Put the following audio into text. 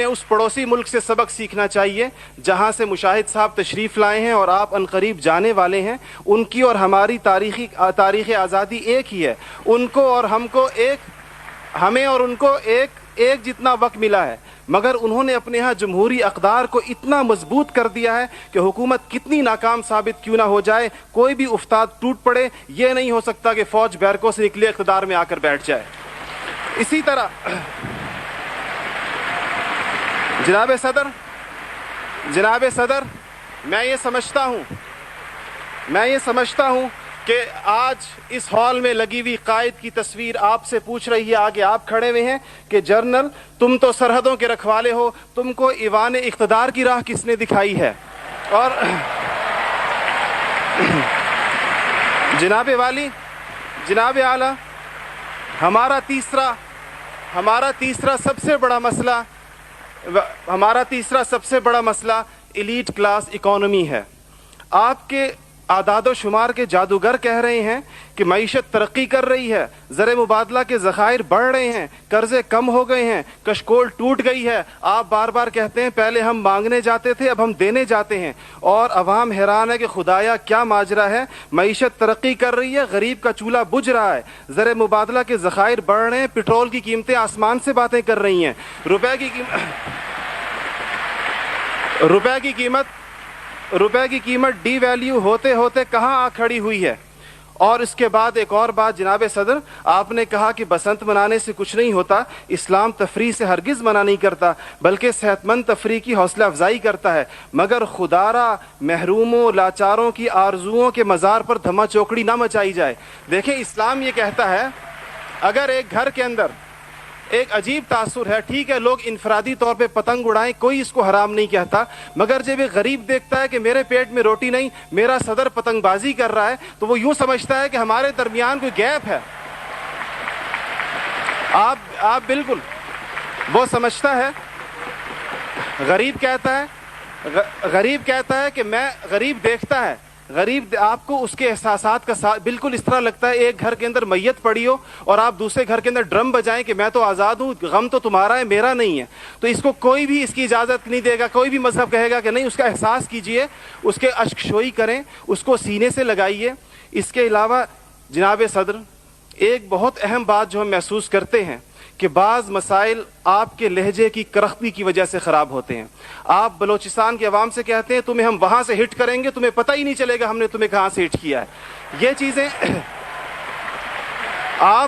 اس پڑوسی ملک سے سبق سیکھنا چاہیے جہاں سے مشاہد صاحب تشریف لائے ہیں اور آپ عنقریب جانے والے ہیں. ان کی اور ہماری تاریخ آزادی ایک ہی ہے. ان کو اور ہمیں اور ان کو ایک جتنا وقت ملا ہے، مگر انہوں نے اپنے ہاں جمہوری اقدار کو اتنا مضبوط کر دیا ہے کہ حکومت کتنی ناکام ثابت کیوں نہ ہو جائے، کوئی بھی افتاد ٹوٹ پڑے، یہ نہیں ہو سکتا کہ فوج بیرکوں سے نکلے اقتدار میں آ کر بیٹھ جائے. اسی طرح جناب صدر میں یہ سمجھتا ہوں کہ آج اس ہال میں لگی ہوئی قائد کی تصویر آپ سے پوچھ رہی ہے، آگے آپ کھڑے ہوئے ہیں کہ جنرل تم تو سرحدوں کے رکھوالے ہو، تم کو ایوان اقتدار کی راہ کس نے دکھائی ہے؟ اور جناب والی، جناب اعلیٰ، ہمارا تیسرا سب سے بڑا مسئلہ ایلیٹ کلاس اکانومی ہے. آپ کے اعداد و شمار کے جادوگر کہہ رہے ہیں کہ معیشت ترقی کر رہی ہے، زر مبادلہ کے ذخائر بڑھ رہے ہیں، قرضے کم ہو گئے ہیں، کشکول ٹوٹ گئی ہے. آپ بار بار کہتے ہیں پہلے ہم مانگنے جاتے تھے، اب ہم دینے جاتے ہیں، اور عوام حیران ہے کہ خدایا کیا ماجرا ہے. معیشت ترقی کر رہی ہے، غریب کا چولہا بجھ رہا ہے، زر مبادلہ کے ذخائر بڑھ رہے ہیں، پٹرول کی قیمتیں آسمان سے باتیں کر رہی ہیں، روپے کی قیمت ڈی ویلیو ہوتے ہوتے کہاں آ کھڑی ہوئی ہے. اور اس کے بعد ایک اور بات جناب صدر، آپ نے کہا کہ بسنت منانے سے کچھ نہیں ہوتا. اسلام تفریح سے ہرگز منع نہیں کرتا، بلکہ صحت مند تفریح کی حوصلہ افزائی کرتا ہے. مگر خدارا محروموں لاچاروں کی آرزوؤں کے مزار پر دھما چوکڑی نہ مچائی جائے. دیکھیں اسلام یہ کہتا ہے اگر ایک گھر کے اندر ایک عجیب تاثر ہے، ٹھیک ہے لوگ انفرادی طور پہ پتنگ اڑائیں، کوئی اس کو حرام نہیں کہتا، مگر جب ایک غریب دیکھتا ہے کہ میرے پیٹ میں روٹی نہیں، میرا صدر پتنگ بازی کر رہا ہے، تو وہ یوں سمجھتا ہے کہ ہمارے درمیان کوئی گیپ ہے. آپ بالکل وہ سمجھتا ہے، غریب کہتا ہے کہ میں غریب دیکھتا ہے، غریب آپ کو اس کے احساسات کا بالکل اس طرح لگتا ہے ایک گھر کے اندر میت پڑی ہو اور آپ دوسرے گھر کے اندر ڈرم بجائیں کہ میں تو آزاد ہوں، غم تو تمہارا ہے میرا نہیں ہے. تو اس کو کوئی بھی اس کی اجازت نہیں دے گا، کوئی بھی مذہب کہے گا کہ نہیں، اس کا احساس کیجئے، اس کے اشک شوئی کریں، اس کو سینے سے لگائیے. اس کے علاوہ جناب صدر ایک بہت اہم بات جو ہم محسوس کرتے ہیں کہ بعض مسائل آپ کے لہجے کی کرختی کی وجہ سے خراب ہوتے ہیں. آپ بلوچستان کے عوام سے کہتے ہیں تمہیں ہم وہاں سے ہٹ کریں گے، تمہیں پتہ ہی نہیں چلے گا ہم نے تمہیں کہاں سے ہٹ کیا ہے. یہ چیزیں آپ